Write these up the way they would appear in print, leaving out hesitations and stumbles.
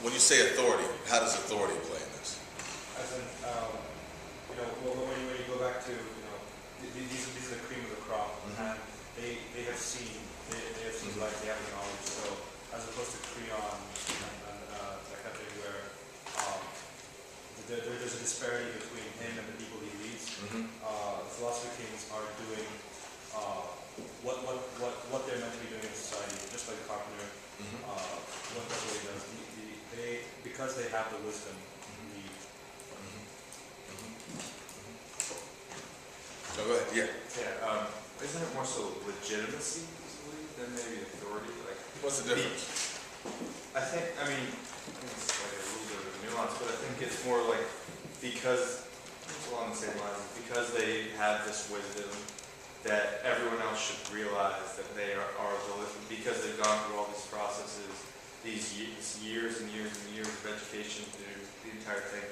when you say authority, how does authority play in this? As in, when you go back to, these are the cream of the crop, and they have seen life, they have knowledge. So as opposed to Creon and that kind of thing, where there's a disparity between him and the people he leads. The philosopher kings are doing what they're meant to be doing in society, just like the carpenter. That's what he does. Because they have the wisdom, lead. So go ahead. Yeah. Yeah. Isn't it more so legitimacy than maybe authority? Like, what's the difference? I think it's like a little bit of a nuance, but I think it's more like because it's along the same lines. Because they have this wisdom, that everyone else should realize that they are because they've gone through all these processes, these years and years and years of education through the entire thing.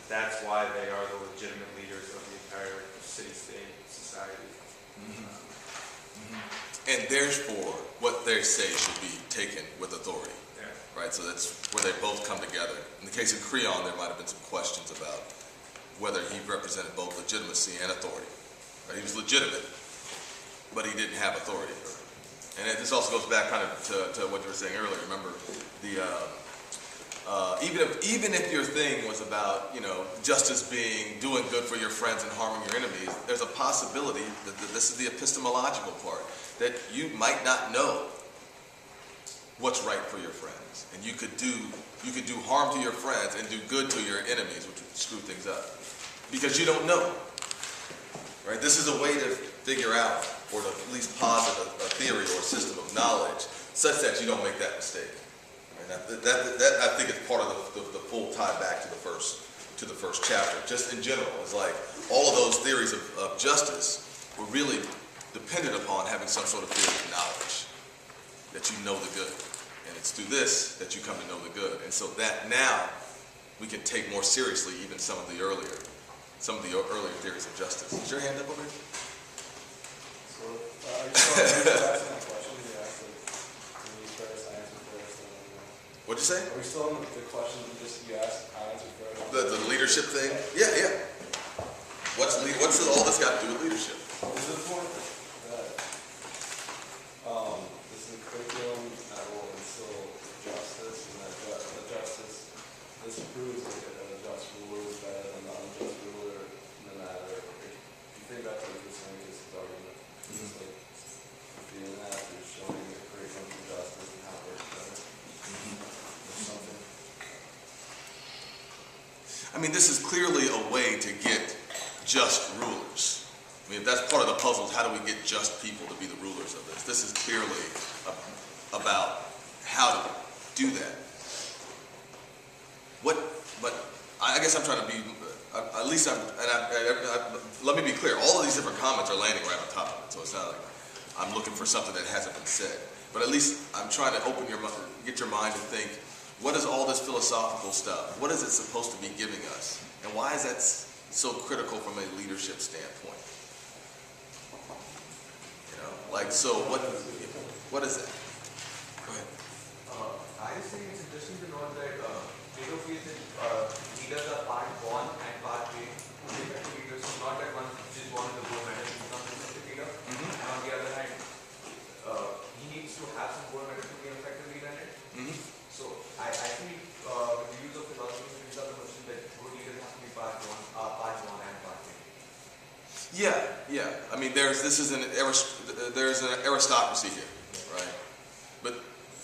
That's why they are the legitimate leaders of the entire city-state society. And therefore, what they say should be taken with authority. Yeah. Right? So that's where they both come together. In the case of Creon, there might have been some questions about whether he represented both legitimacy and authority. Right? He was legitimate, but he didn't have authority. And this also goes back kind of to what you were saying earlier. Remember, even if your thing was about, justice being doing good for your friends and harming your enemies, there's a possibility that this is the epistemological part, that you might not know what's right for your friends, and you could do harm to your friends and do good to your enemies, which would screw things up, because you don't know. Right? This is a way to figure out, or to at least posit a theory or a system of knowledge, such that you don't make that mistake. Right? That I think is part of the full tie back to the first chapter. Just in general, it's like all of those theories of justice were really dependent upon having some sort of theory of knowledge, that you know the good, and it's through this that you come to know the good. And so that now we can take more seriously even some of the earlier theories of justice. Is your hand up over here? So, are you still asking that question? You asked me first, I answered first. What'd you say? Are we still on the question you asked, I answered first? The leadership thing? Yeah. What's all this got to do with leadership? This is the point that this is a curriculum that will instill justice, and that the justice, this proves that a just ruler is better than an unjust ruler, no matter if you think that's like the scientist's argument. It's like doing that, you're showing the curriculum for justice and how it works better. Or something. I mean, this is clearly a way to get just rulers. I mean, if that's part of the puzzle, is how do we get just people to be the rulers of this? This is clearly about how to do that. But I guess I'm trying to be, let me be clear, all of these different comments are landing right on top of it, so it's not like I'm looking for something that hasn't been said. But at least I'm trying to get your mind to think, what is all this philosophical stuff? What is it supposed to be giving us? And why is that so critical from a leadership standpoint? So what is it? Go ahead. I just think it's interesting to note that Plato feels that leaders are part born and part trained. Effective leaders, so not that one just born with the gold medal and becomes an effective leader. And on the other hand, he needs to have some gold medal to be an effective leader in it. So I think with the use of philosophy, brings up the notion that good leaders have to be part born and part trained. Yeah. I mean, there's an aristocracy here, right? But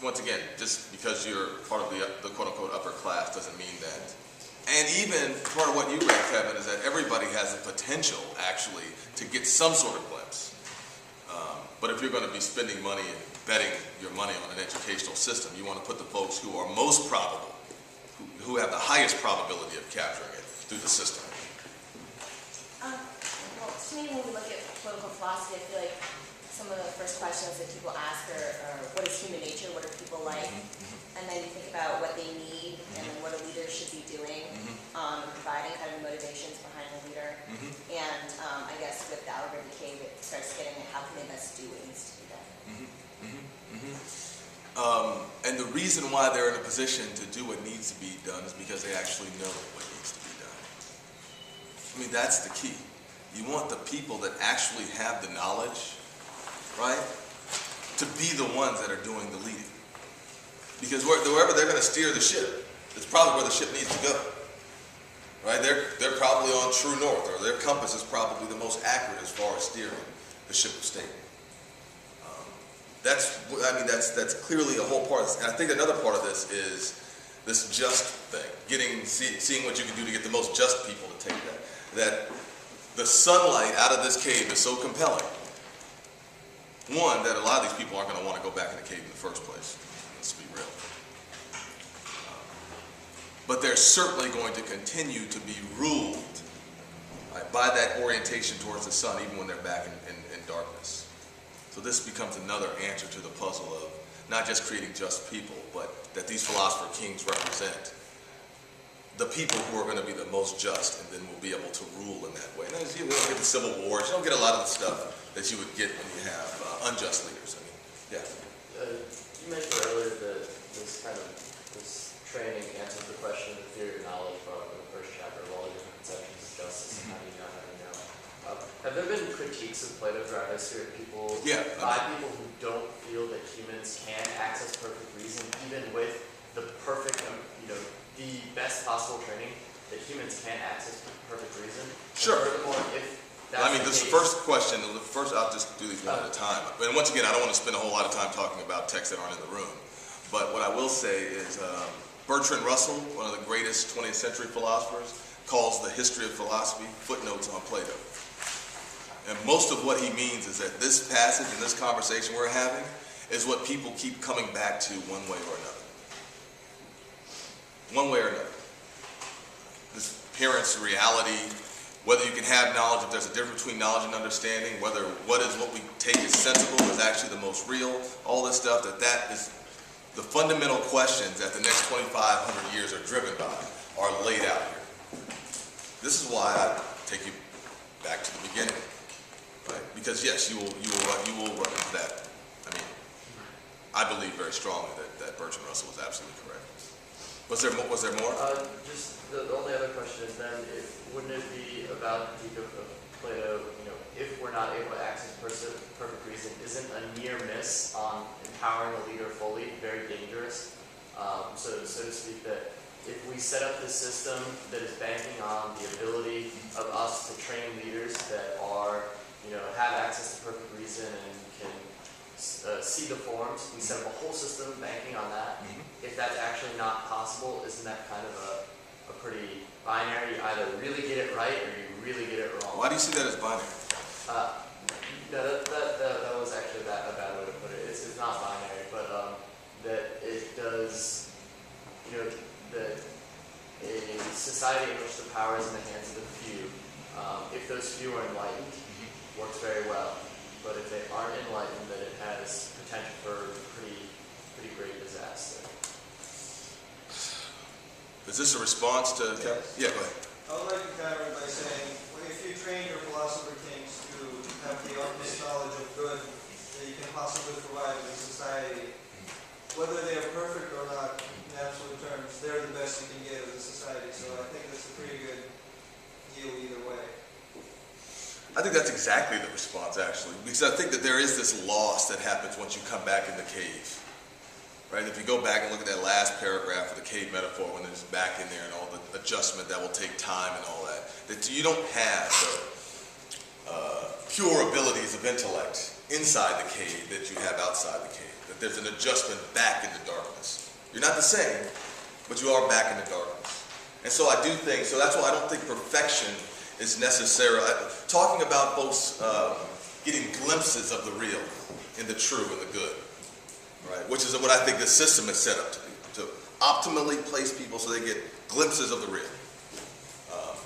once again, just because you're part of the quote-unquote upper class doesn't mean that. And even part of what you read, Kevin, is that everybody has the potential, actually, to get some sort of glimpse. But if you're going to be spending money and betting your money on an educational system, you want to put the folks who are most probable, who have the highest probability of capturing it through the system. Well, to me, when we look at political philosophy, I feel like some of the first questions that people ask are what is human nature, what are people like, and then you think about what they need, and then what a leader should be doing, providing kind of motivations behind a leader. And I guess with the 11RELG263, it starts getting at how can they best do what needs to be done. And And the reason why they're in a position to do what needs to be done is because they actually know what needs to be done. I mean, that's the key. You want the people that actually have the knowledge, right, to be the ones that are doing the leading. Because wherever they're going to steer the ship, it's probably where the ship needs to go. Right? They're probably on true north, or their compass is probably the most accurate as far as steering the ship of state. That's clearly a whole part of this. And I think another part of this is this just thing, seeing what you can do to get the most just people to take that. That the sunlight out of this cave is so compelling. One, that a lot of these people aren't going to want to go back in the cave in the first place. Let's be real. But they're certainly going to continue to be ruled, right, by that orientation towards the sun, even when they're back in darkness. So this becomes another answer to the puzzle of not just creating just people, but that these philosopher kings represent the people who are going to be the most just, and then will be able to rule in that way. And as you don't get the civil wars, you don't get a lot of the stuff that you would get when you have unjust leaders. I mean, yeah. You mentioned earlier that this training answers the question of the theory of knowledge brought up in the first chapter of all the different conceptions of justice and how do you know, how do you know. Have there been critiques of Plato throughout history of people, by people who don't feel that humans can access perfect reason, even with the perfect, the best possible training, that humans can access perfect reason? Sure. And furthermore, if that's This first question, I'll just do these one at a time. And once again, I don't want to spend a whole lot of time talking about texts that aren't in the room. But what I will say is Bertrand Russell, one of the greatest 20th century philosophers, calls the history of philosophy footnotes on Plato. And most of what he means is that this passage and this conversation we're having is what people keep coming back to one way or another. One way or another. This appearance, reality, whether you can have knowledge, if there's a difference between knowledge and understanding, whether what we take as sensible is actually the most real, all this stuff, that is the fundamental questions that the next 2,500 years are driven by are laid out here. This is why I take you back to the beginning, right? Because yes, you will run into that. I mean, I believe very strongly that Bertrand Russell was absolutely correct. Was there more? Just the only other question is then, wouldn't it be about the critique of Plato, if we're not able to access perfect reason, isn't a near miss on empowering a leader fully very dangerous? So to speak, that if we set up this system that is banking on the ability of us to train leaders that are, have access to perfect reason and can see the forms, we set up a whole system banking on that. If that's actually not possible, isn't that kind of a pretty binary? You either really get it right or you really get it wrong. Why do you see that as binary? No, that was actually a bad way to put it. It's not binary, but that it does, that a society in which the power is in the hands of the few, if those few are enlightened, works very well. But if they aren't enlightened, then it has potential for pretty great disaster. Is this a response to? Yes. Yeah, go ahead. I would like to counter it by saying, if you train your philosopher kings to have the utmost knowledge of good that you can possibly provide to society, whether they are perfect or not, in absolute terms, they're the best you can get as a society. So I think that's a pretty good deal either way. I think that's exactly the response, actually, because I think that there is this loss that happens once you come back in the cave. Right? If you go back and look at that last paragraph of the cave metaphor, when it's back in there and all the adjustment that will take time and all that, that you don't have the pure abilities of intellect inside the cave that you have outside the cave. That there's an adjustment back into darkness. You're not the same, but you are back into darkness. And so I do think, so that's why I don't think perfection is necessary. Talking about folks getting glimpses of the real and the true and the good. Right, which is what I think the system is set up to do, to optimally place people so they get glimpses of the real.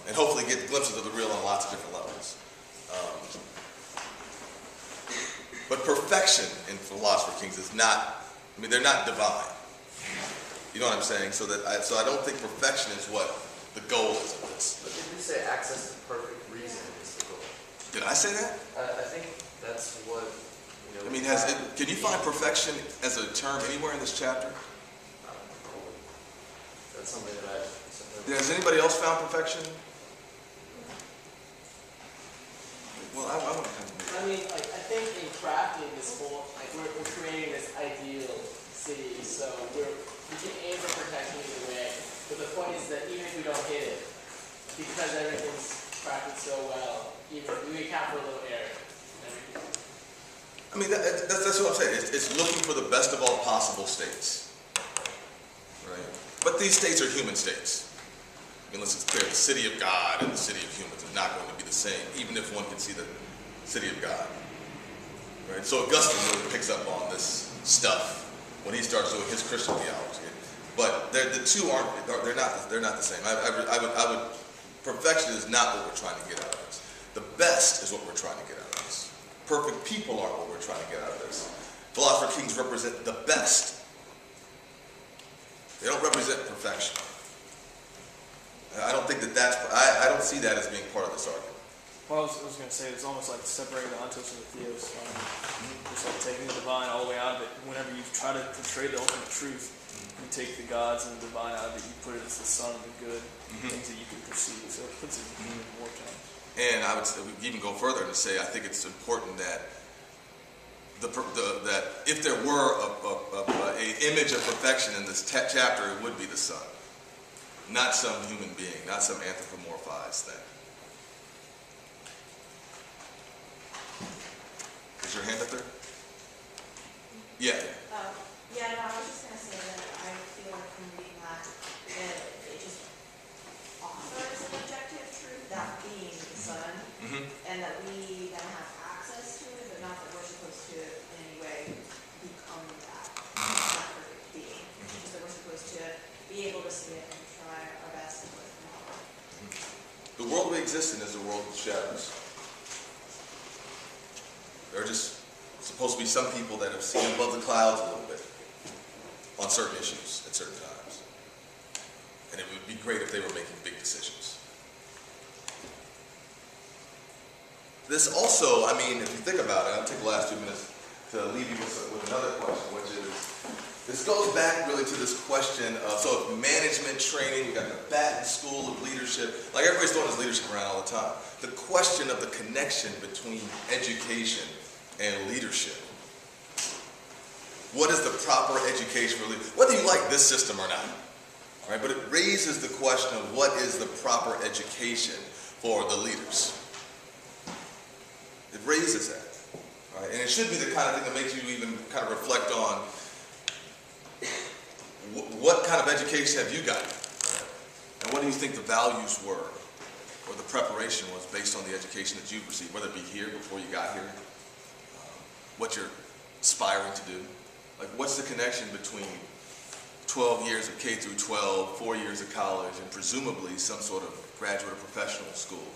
And hopefully get glimpses of the real on lots of different levels. But perfection in philosopher kings is not, they're not divine. You know what I'm saying? So I don't think perfection is what the goal is of this. But did you say access to perfect reason is the goal? Did I say that? I think that's what... can you find perfection as a term anywhere in this chapter? that's something that Has anybody else found perfection? Well, I want to come to I mean, like, I think in crafting this whole, like, we're creating this ideal city, so we can aim for protection either way, but the point is that even if we don't hit it, because everything's crafted so well, even we account for a little error and everything. I mean, that's what I'm saying. It's looking for the best of all possible states, right? But these states are human states. I mean, let's be clear, the city of God and the city of humans are not going to be the same, even if one can see the city of God, right? So Augustine really picks up on this stuff when he starts doing his Christian theology. But the two they're not the same. I would perfection is not what we're trying to get out of this. The best is what we're trying to get out of this. Perfect people aren't what we're trying to get out of this. Philosopher kings represent the best. They don't represent perfection. I don't think I don't see that as being part of this argument. Well, I was going to say, it's almost like separating the ontos and the theos. Just like taking the divine all the way out of it. Whenever you try to portray the ultimate truth, you take the gods and the divine out of it, you put it as the sun, the good, things that you can perceive. So it puts it in more time. And I would even go further to say I think it's important that that if there were an image of perfection in this chapter, it would be the sun. Not some human being, not some anthropomorphized thing. Is your hand up there? Yeah. Yeah, no, I was just going to say that I feel like from reading that it just offers an objective truth, that being the sun, and that we then have access to it, but not that we're supposed to in any way become that perfect being. Just that we're supposed to be able to see it and try our best to live it out. The world we exist in is a world with shadows. There are just supposed to be some people that have seen above the clouds a little bit on certain issues at certain times. And it would be great if they were making big decisions. This also, I mean, if you think about it, I'll take the last 2 minutes to leave you with another question, which is, this goes back really to this question of, so management training, we got the Batten School of Leadership, like everybody's throwing this leadership around all the time. The question of the connection between education and leadership. What is the proper education for leadership? Whether you like this system or not, right? But it raises the question of what is the proper education for the leaders. It raises that, right? And it should be the kind of thing that makes you even kind of reflect on what kind of education have you gotten? And what do you think the values were or the preparation was based on the education that you've received, whether it be here before you got here, what you're aspiring to do? Like, what's the connection between 12 years of K through 12, 4 years of college, and presumably some sort of graduate or professional school?